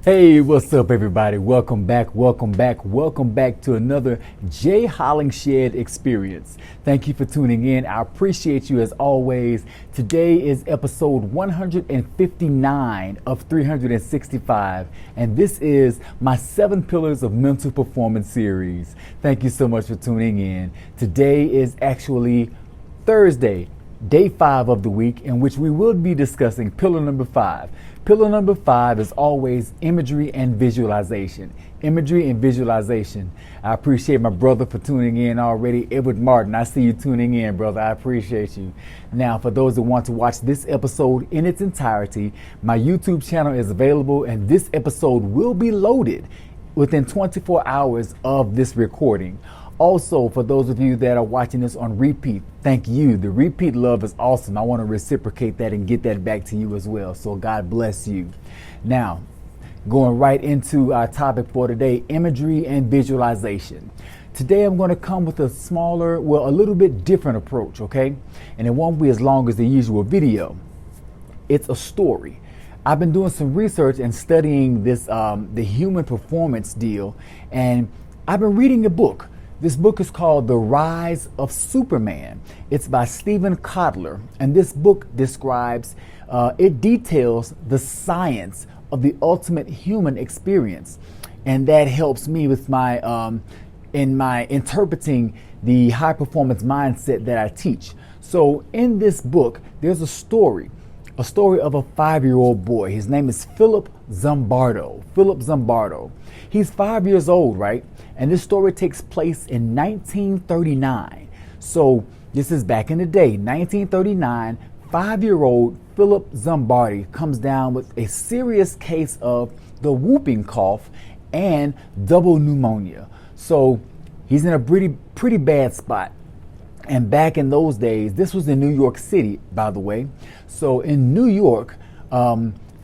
Hey, what's up, everybody? Welcome back to another Jay Hollingshed experience. Thank you for tuning in. I appreciate you as always. Today is episode 159 of 365, and this is my 7 Pillars of Mental Performance series. Thank you so much for tuning in. Today is actually Thursday, day 5 of the week, in which we will be discussing pillar number 5. Pillar number 5 is always imagery and visualization. Imagery and visualization. I appreciate my brother for tuning in already. Edward Martin, I see you tuning in, brother. I appreciate you. Now, for those that want to watch this episode in its entirety, my YouTube channel is available, and this episode will be loaded within 24 hours of this recording. Also, for those of you that are watching this on repeat, thank you. The repeat love is awesome. I want to reciprocate that and get that back to you as well. So God bless you. Now, going right into our topic for today, imagery and visualization. Today I'm going to come with a little bit different approach, okay? And it won't be as long as the usual video. It's a story. I've been doing some research and studying this, the human performance deal, and I've been reading a book. This book is called The Rise of Superman. It's by Stephen Kotler, and this book describes, it details the science of the ultimate human experience, and that helps me with my, in my interpreting the high performance mindset that I teach. So in this book, there's a story of a 5-year-old boy. His name is Philip Zimbardo. He's 5 years old, right? And this story takes place in 1939. So this is back in the day, 1939. 5-year-old Philip Zimbardo comes down with a serious case of the whooping cough and double pneumonia. So he's in a pretty bad spot. And back in those days, this was in New York City, by the way. So in New York,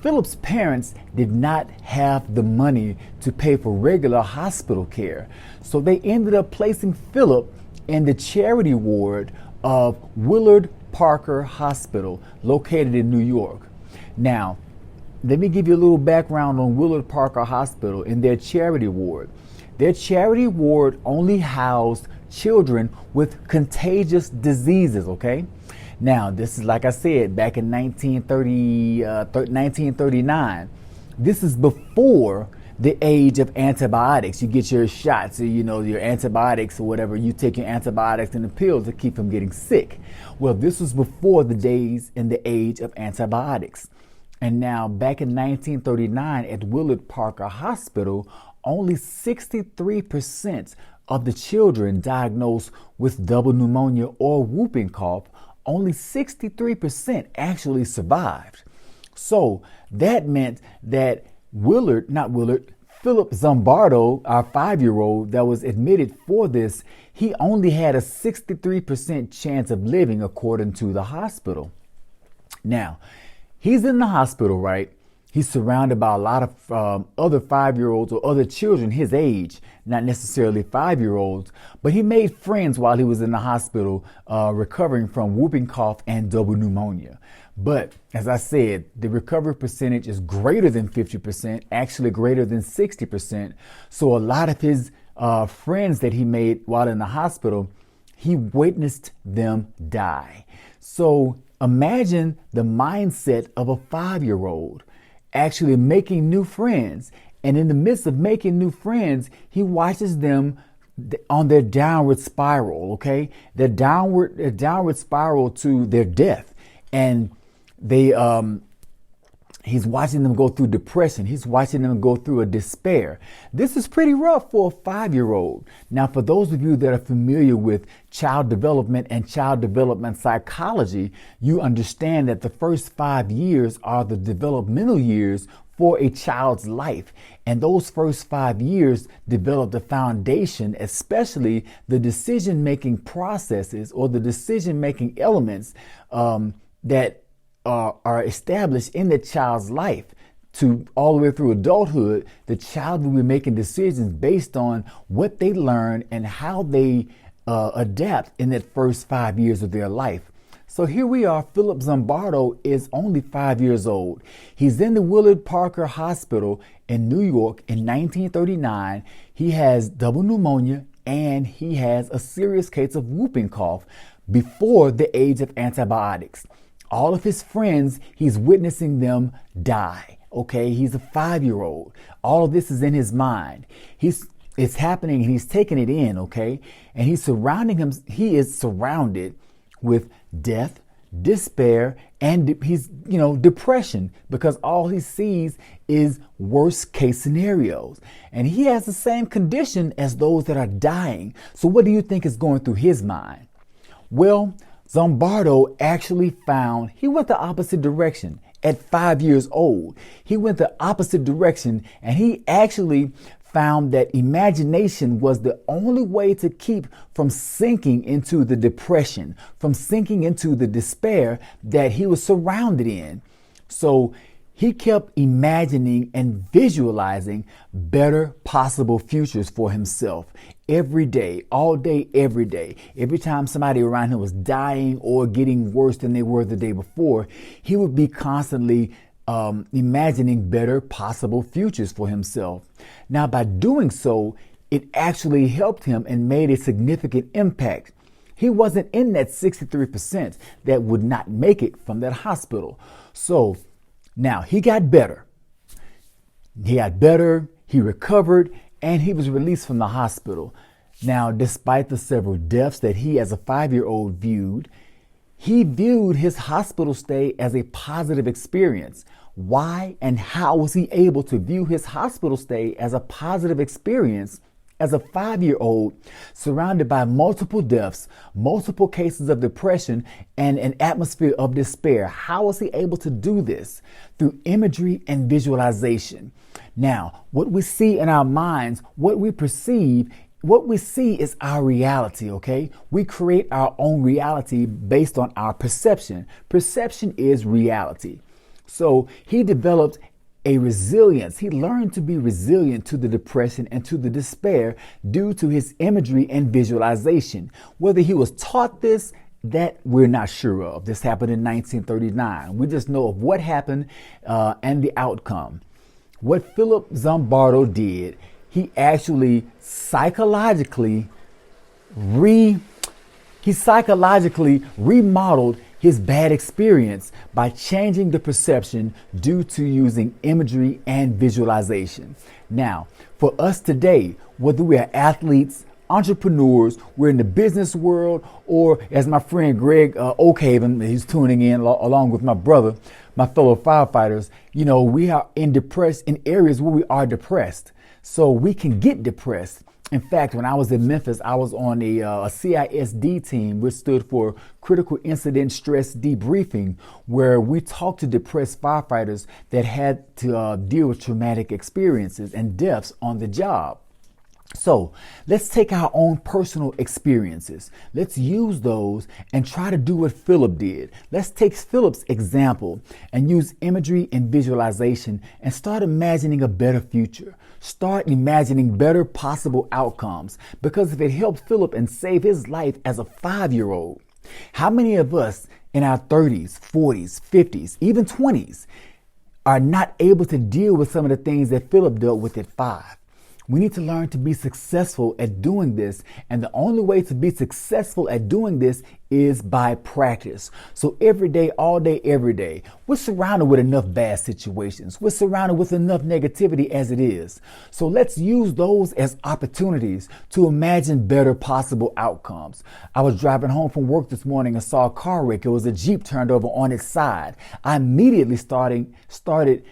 Philip's parents did not have the money to pay for regular hospital care. So they ended up placing Philip in the charity ward of Willard Parker Hospital, located in New York. Now, let me give you a little background on Willard Parker Hospital and their charity ward. Their charity ward only housed children with contagious diseases, okay? Now, this is, like I said, back in 1939. This is before the age of antibiotics. You get your shots, your antibiotics or whatever. You take your antibiotics and the pills to keep from getting sick. Well, this was before the days and the age of antibiotics. And now, back in 1939 at Willard Parker Hospital, only 63% of the children diagnosed with double pneumonia or whooping cough, only 63% actually survived. So that meant that Philip Zimbardo, our 5-year-old that was admitted for this, he only had a 63% chance of living according to the hospital. Now, he's in the hospital, right? He's surrounded by a lot of other 5-year-olds or other children his age, not necessarily 5-year-olds, but he made friends while he was in the hospital recovering from whooping cough and double pneumonia. But as I said, the recovery percentage is greater than 50%, actually greater than 60%. So a lot of his friends that he made while in the hospital, he witnessed them die. So imagine the mindset of a 5-year-old. Actually making new friends. And in the midst of making new friends, he watches them on their downward spiral, okay? Their downward spiral to their death. And he's watching them go through depression. He's watching them go through a despair. This is pretty rough for a 5-year-old. Now, for those of you that are familiar with child development and child development psychology, you understand that the first 5 years are the developmental years for a child's life. And those first 5 years develop the foundation, especially the decision-making processes or the decision-making elements that are established in the child's life. To all the way through adulthood, the child will be making decisions based on what they learn and how they adapt in that first 5 years of their life. So here we are. Philip Zimbardo is only 5 years old. He's in the Willard Parker Hospital in New York in 1939. He has double pneumonia and he has a serious case of whooping cough before the age of antibiotics. All of his friends, he's witnessing them die. Okay, he's a 5-year-old. All of this is in his mind. It's happening and he's taking it in, okay? And he is surrounded with death, despair, and depression, because all he sees is worst case scenarios. And he has the same condition as those that are dying. So what do you think is going through his mind? Well, Zimbardo actually he went the opposite direction. At 5 years old, he went the opposite direction, and he actually found that imagination was the only way to keep from sinking into the depression, from sinking into the despair that he was surrounded in. So he kept imagining and visualizing better possible futures for himself every day, all day, every day. Every time somebody around him was dying or getting worse than they were the day before, he would be constantly imagining better possible futures for himself. Now, by doing so, it actually helped him and made a significant impact. He wasn't in that 63% that would not make it from that hospital. So now he got better. He recovered, and he was released from the hospital. Now, despite the several deaths that he as a 5-year-old viewed, he viewed his hospital stay as a positive experience. Why and how was he able to view his hospital stay as a positive experience as a 5-year-old surrounded by multiple deaths, multiple cases of depression, and an atmosphere of despair? How was he able to do this? Through imagery and visualization. Now, what we see in our minds, what we perceive, what we see is our reality, okay? We create our own reality based on our perception. Perception is reality. So he developed a resilience. He learned to be resilient to the depression and to the despair due to his imagery and visualization. Whether he was taught this, that we're not sure of. This happened in 1939. We just know of what happened and the outcome. What Philip Zimbardo did, he actually psychologically remodeled his bad experience by changing the perception due to using imagery and visualization. Now, for us today, whether we are athletes, entrepreneurs, we're in the business world, or as my friend Greg Oakhaven, he's tuning in along with my brother, my fellow firefighters, we are in areas where we are depressed. So we can get depressed. In fact, when I was in Memphis, I was on a CISD team, which stood for Critical Incident Stress Debriefing, where we talked to depressed firefighters that had to deal with traumatic experiences and deaths on the job. So let's take our own personal experiences. Let's use those and try to do what Philip did. Let's take Philip's example and use imagery and visualization and start imagining a better future. Start imagining better possible outcomes, because if it helped Philip and save his life as a 5-year-old, how many of us in our 30s, 40s, 50s, even 20s are not able to deal with some of the things that Philip dealt with at 5? We need to learn to be successful at doing this. And the only way to be successful at doing this is by practice. So every day, all day, every day, we're surrounded with enough bad situations. We're surrounded with enough negativity as it is. So let's use those as opportunities to imagine better possible outcomes. I was driving home from work this morning and saw a car wreck. It was a Jeep turned over on its side. I immediately started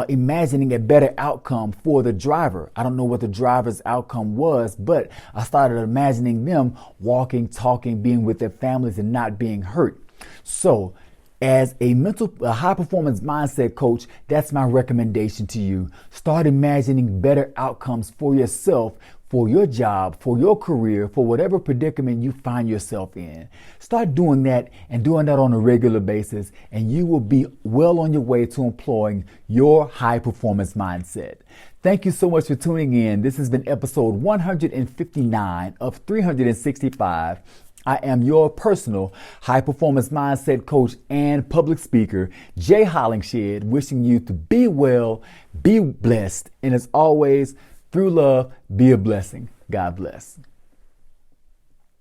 imagining a better outcome for the driver. I don't know what the driver's outcome was, but I started imagining them walking, talking, being with their families and not being hurt. So as a high performance mindset coach, that's my recommendation to you. Start imagining better outcomes for yourself, for your job, for your career, for whatever predicament you find yourself in. Start doing that and doing that on a regular basis, and you will be well on your way to employing your high performance mindset. Thank you so much for tuning in. This has been episode 159 of 365. I am your personal high performance mindset coach and public speaker, Jay Hollingshed, wishing you to be well, be blessed, and as always, through love, be a blessing. God bless.